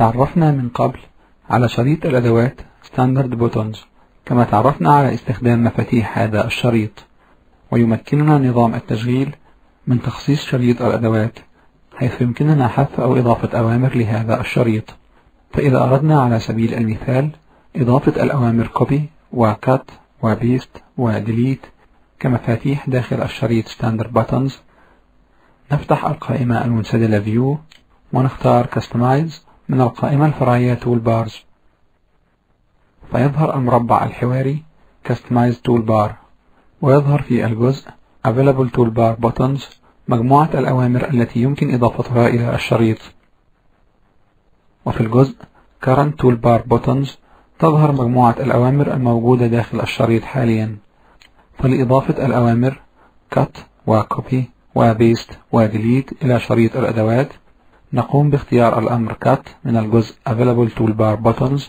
تعرفنا من قبل على شريط الأدوات Standard Buttons، كما تعرفنا على استخدام مفاتيح هذا الشريط. ويمكننا نظام التشغيل من تخصيص شريط الأدوات، حيث يمكننا حذف أو إضافة أوامر لهذا الشريط. فإذا أردنا على سبيل المثال إضافة الأوامر Copy وCut وPaste وDelete كمفاتيح داخل الشريط Standard Buttons، نفتح القائمة المنسدلة View ونختار Customize من القائمة الفرعية Toolbars، فيظهر المربع الحواري Customize Toolbar، ويظهر في الجزء Available Toolbar Buttons مجموعة الأوامر التي يمكن إضافتها إلى الشريط. وفي الجزء Current Toolbar Buttons تظهر مجموعة الأوامر الموجودة داخل الشريط حاليا. فلإضافة الأوامر Cut وCopy وPaste وDelete إلى شريط الأدوات، نقوم باختيار الأمر Cut من الجزء Available Toolbar Buttons،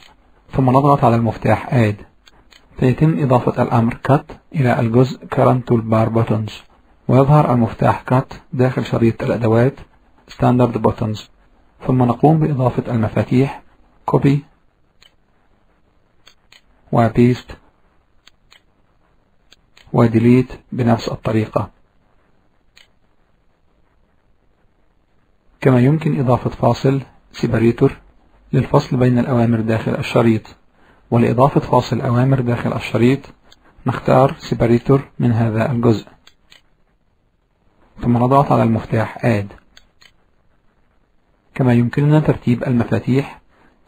ثم نضغط على المفتاح Add، فيتم إضافة الأمر Cut إلى الجزء Current Toolbar Buttons، ويظهر المفتاح Cut داخل شريط الأدوات Standard Buttons. ثم نقوم بإضافة المفاتيح Copy وPaste وDelete بنفس الطريقة. كما يمكن إضافة فاصل Separator للفصل بين الأوامر داخل الشريط. ولإضافة فاصل أوامر داخل الشريط نختار Separator من هذا الجزء، ثم نضغط على المفتاح Add. كما يمكننا ترتيب المفاتيح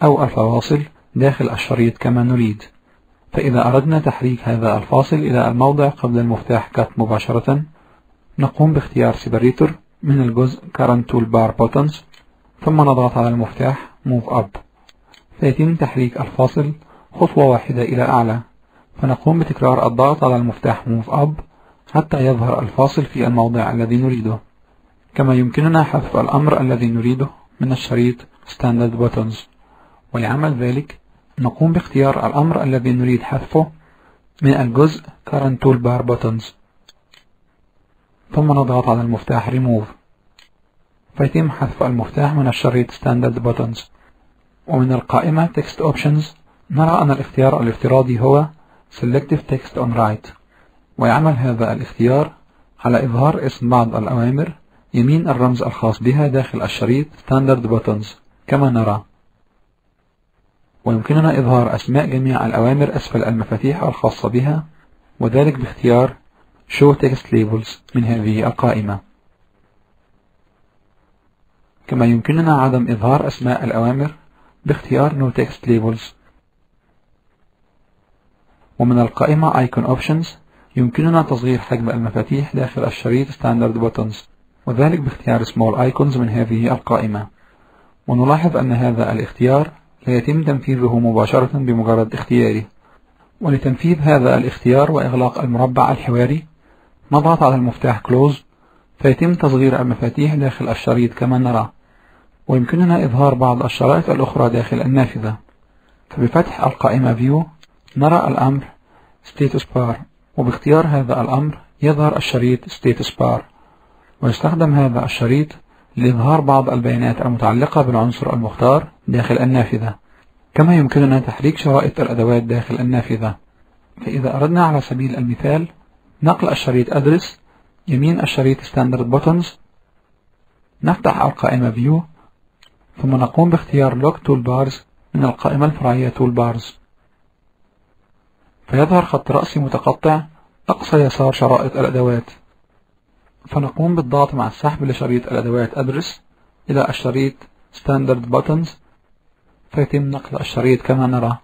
أو الفواصل داخل الشريط كما نريد. فإذا أردنا تحريك هذا الفاصل إلى الموضع قبل المفتاح Cut مباشرة، نقوم باختيار Separator من الجزء Current Toolbar Buttons، ثم نضغط على المفتاح Move Up، فيتم تحريك الفاصل خطوة واحدة إلى أعلى. فنقوم بتكرار الضغط على المفتاح Move Up حتى يظهر الفاصل في الموضع الذي نريده. كما يمكننا حذف الأمر الذي نريده من الشريط Standard Buttons، ولعمل ذلك نقوم باختيار الأمر الذي نريد حذفه من الجزء Current Toolbar Buttons، ثم نضغط على المفتاح Remove، فيتم حذف المفتاح من الشريط Standard Buttons. ومن القائمة Text Options نرى أن الاختيار الافتراضي هو Selective Text on Right، ويعمل هذا الاختيار على إظهار اسم بعض الأوامر يمين الرمز الخاص بها داخل الشريط Standard Buttons كما نرى. ويمكننا إظهار أسماء جميع الأوامر أسفل المفاتيح الخاصة بها، وذلك باختيار Show Text Labels من هذه القائمة. كما يمكننا عدم إظهار أسماء الأوامر باختيار No Text Labels. ومن القائمة Icon Options يمكننا تصغير حجم المفاتيح داخل الشريط Standard Buttons، وذلك باختيار Small Icons من هذه القائمة. ونلاحظ أن هذا الاختيار لا يتم تنفيذه مباشرة بمجرد اختياره. ولتنفيذ هذا الاختيار وإغلاق المربع الحواري نضغط على المفتاح Close، فيتم تصغير المفاتيح داخل الشريط كما نرى. ويمكننا إظهار بعض الشرائط الأخرى داخل النافذة. فبفتح القائمة View نرى الأمر Status Bar، وباختيار هذا الأمر يظهر الشريط Status Bar، ويستخدم هذا الشريط لإظهار بعض البيانات المتعلقة بالعنصر المختار داخل النافذة. كما يمكننا تحريك شرائط الأدوات داخل النافذة. فإذا أردنا على سبيل المثال نقل الشريط Address يمين الشريط Standard Buttons، نفتح القائمة View، ثم نقوم باختيار Lock Toolbars من القائمة الفرعية Toolbars، فيظهر خط رأسي متقطع أقصى يسار شرائط الأدوات. فنقوم بالضغط مع السحب لشريط الأدوات Address إلى الشريط Standard Buttons، فيتم نقل الشريط كما نرى.